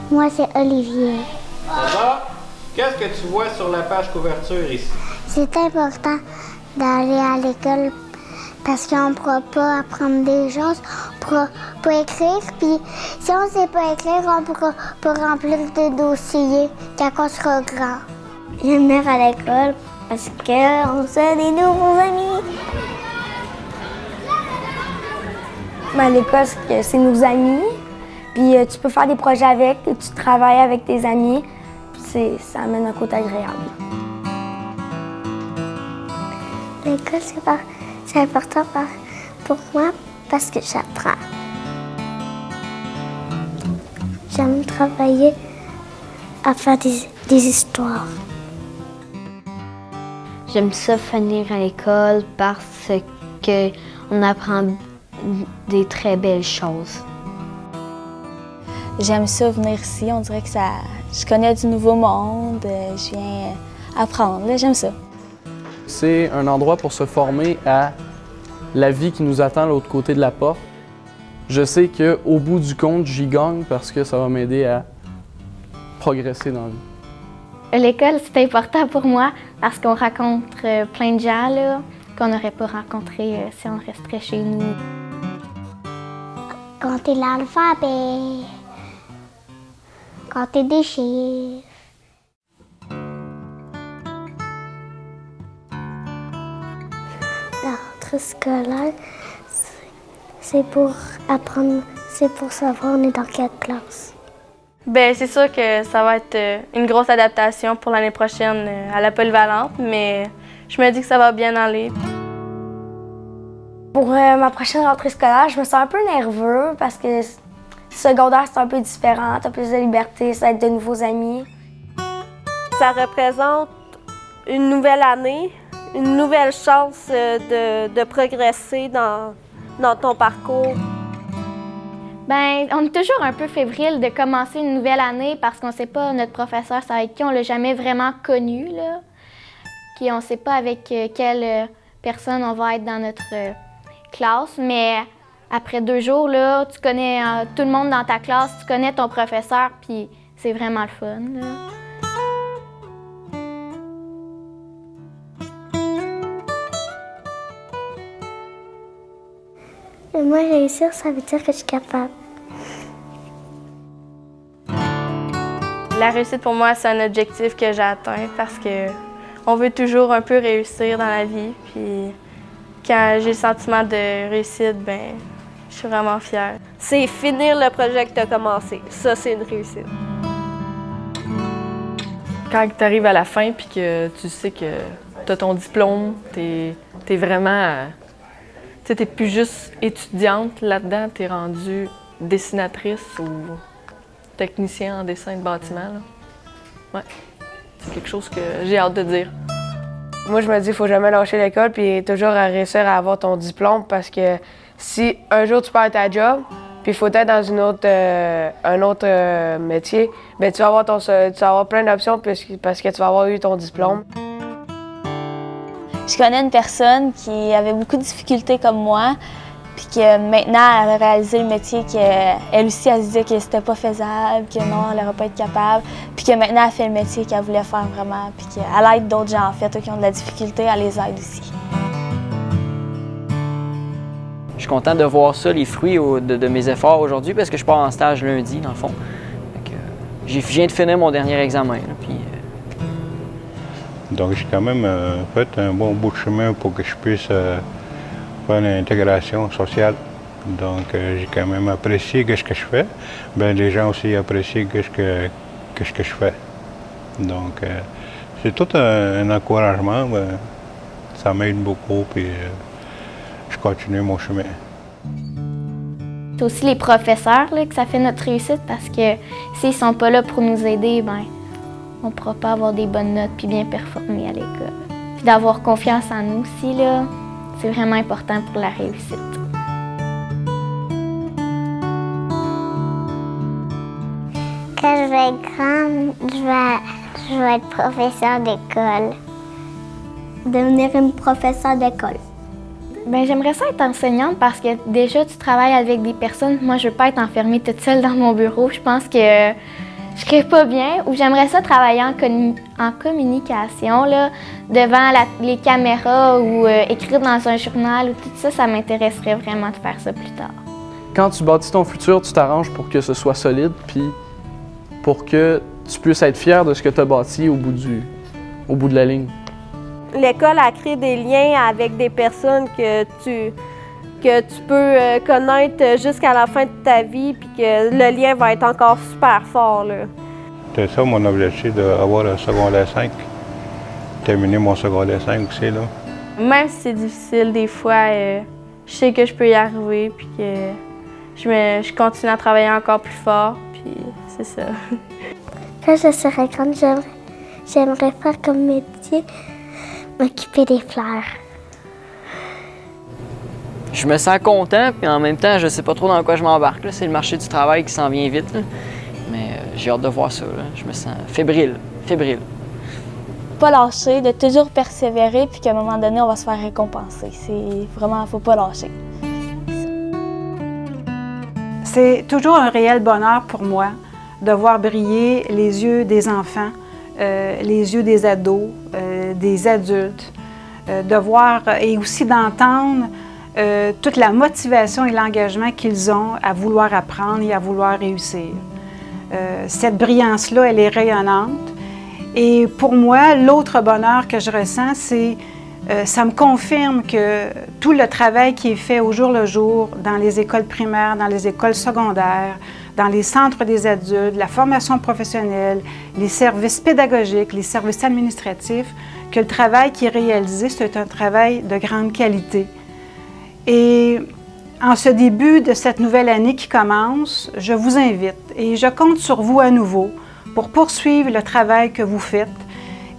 Moi, c'est Olivier. César, qu'est-ce que tu vois sur la page couverture ici? C'est important d'aller à l'école parce qu'on ne pourra pas apprendre des choses, on ne pourra pas écrire. Puis si on ne sait pas écrire, on ne pourra pas remplir de dossiers quand on sera grand. J'aime venir à l'école parce qu'on se fait des nouveaux amis. À l'école, c'est nos amis. Puis tu peux faire des projets avec, tu travailles avec tes amis. Puis ça amène un côté agréable. L'école, c'est important pour moi parce que j'apprends. J'aime travailler à faire des histoires. J'aime ça venir à l'école parce qu'on apprend des très belles choses. J'aime ça venir ici, on dirait que je connais du nouveau monde, je viens apprendre, j'aime ça. C'est un endroit pour se former à la vie qui nous attend de l'autre côté de la porte. Je sais qu'au bout du compte, j'y gagne parce que ça va m'aider à progresser dans la vie. L'école, c'est important pour moi parce qu'on rencontre plein de gens là, qu'on n'aurait pas rencontrés si on resterait chez nous. Quand t'es l'alphabet, quand t'es des chiffres. La rentrée scolaire, c'est pour apprendre, c'est pour savoir on est dans quelle classe. Bien, c'est sûr que ça va être une grosse adaptation pour l'année prochaine à la polyvalente, mais je me dis que ça va bien aller. Pour ma prochaine rentrée scolaire, je me sens un peu nerveux parce que secondaire, c'est un peu différent, t'as plus de liberté, ça va être de nouveaux amis. Ça représente une nouvelle année, une nouvelle chance de progresser dans ton parcours. Ben, on est toujours un peu fébrile de commencer une nouvelle année parce qu'on ne sait pas notre professeur, c'est avec qui on l'a jamais vraiment connu, là. On ne sait pas avec quelle personne on va être dans notre classe, mais après 2 jours, là, tu connais tout le monde dans ta classe, tu connais ton professeur, puis c'est vraiment le fun, là. Moi, réussir, ça veut dire que je suis capable. La réussite, pour moi, c'est un objectif que j'ai atteint parce qu'on veut toujours un peu réussir dans la vie. Puis quand j'ai le sentiment de réussite, ben, je suis vraiment fière. C'est finir le projet que tu as commencé. Ça, c'est une réussite. Quand tu arrives à la fin puis que tu sais que tu as ton diplôme, tu es vraiment... Tu n'es plus juste étudiante là-dedans, tu es rendue dessinatrice ou technicien en dessin de bâtiment. Là. Ouais. C'est quelque chose que j'ai hâte de dire. Moi, je me dis qu'il ne faut jamais lâcher l'école puis toujours réussir à avoir ton diplôme parce que si un jour tu perds ta job puis il faut être dans un autre métier, bien, tu vas avoir plein d'options parce que tu vas avoir eu ton diplôme. Je connais une personne qui avait beaucoup de difficultés comme moi, puis que maintenant, elle a réalisé le métier qu'elle aussi, elle se disait que c'était pas faisable, que non, elle n'aurait pas été capable, puis que maintenant, elle fait le métier qu'elle voulait faire vraiment, puis qu'elle aide d'autres gens, en fait, eux qui ont de la difficulté, elle les aide aussi. Je suis content de voir ça, les fruits de mes efforts aujourd'hui, parce que je pars en stage lundi, dans le fond. Je viens de finir mon dernier examen, là, puis... Donc, j'ai quand même fait un bon bout de chemin pour que je puisse faire l'intégration sociale. Donc, j'ai quand même apprécié ce que je fais. Bien, les gens aussi apprécient ce que je fais. Donc, c'est tout un encouragement. Ben, ça m'aide beaucoup, puis je continue mon chemin. C'est aussi les professeurs là, que ça fait notre réussite parce que s'ils ne sont pas là pour nous aider, ben, on ne pourra pas avoir des bonnes notes puis bien performer à l'école. Puis d'avoir confiance en nous aussi, là, c'est vraiment important pour la réussite. Quand je vais être grande, je vais être professeur d'école. Devenir une professeure d'école. Ben, j'aimerais ça être enseignante parce que déjà, tu travailles avec des personnes. Moi, je ne veux pas être enfermée toute seule dans mon bureau. Je pense que je serais pas bien ou j'aimerais ça travailler en communication, là, devant les caméras ou écrire dans un journal ou tout ça, ça m'intéresserait vraiment de faire ça plus tard. Quand tu bâtis ton futur, tu t'arranges pour que ce soit solide, puis pour que tu puisses être fier de ce que tu as bâti au bout de la ligne. L'école a créé des liens avec des personnes que tu peux connaître jusqu'à la fin de ta vie, puis que le lien va être encore super fort, là. C'était ça mon objectif, d'avoir le secondaire 5. Terminer mon secondaire 5 aussi, là. Même si c'est difficile, des fois, je sais que je peux y arriver, puis que je continue à travailler encore plus fort, puis c'est ça. Quand je serai grande, j'aimerais faire comme métier, m'occuper des fleurs. Je me sens content, puis en même temps, je sais pas trop dans quoi je m'embarque. C'est le marché du travail qui s'en vient vite, là. Mais j'ai hâte de voir ça. Là. Je me sens fébrile. Pas lâcher, de toujours persévérer, puis qu'à un moment donné, on va se faire récompenser. C'est vraiment, faut pas lâcher. C'est toujours un réel bonheur pour moi de voir briller les yeux des enfants, les yeux des ados, des adultes, de voir et aussi d'entendre toute la motivation et l'engagement qu'ils ont à vouloir apprendre et à vouloir réussir. Cette brillance-là, elle est rayonnante. Et pour moi, l'autre bonheur que je ressens, c'est ça me confirme que tout le travail qui est fait au jour le jour dans les écoles primaires, dans les écoles secondaires, dans les centres des adultes, la formation professionnelle, les services pédagogiques, les services administratifs, que le travail qui est réalisé, c'est un travail de grande qualité. Et en ce début de cette nouvelle année qui commence, je vous invite et je compte sur vous à nouveau pour poursuivre le travail que vous faites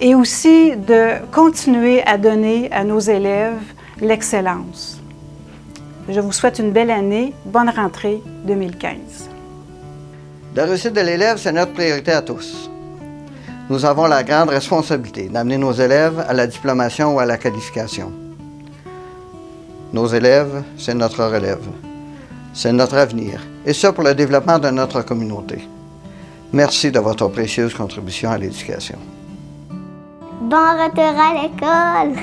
et aussi de continuer à donner à nos élèves l'excellence. Je vous souhaite une belle année, bonne rentrée 2015. La réussite de l'élève, c'est notre priorité à tous. Nous avons la grande responsabilité d'amener nos élèves à la diplomation ou à la qualification. Nos élèves, c'est notre relève. C'est notre avenir, et ça pour le développement de notre communauté. Merci de votre précieuse contribution à l'éducation. Bon retour à l'école!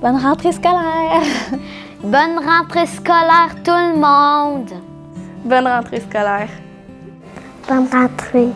Bonne rentrée scolaire! Bonne rentrée scolaire tout le monde! Bonne rentrée scolaire! Bonne rentrée!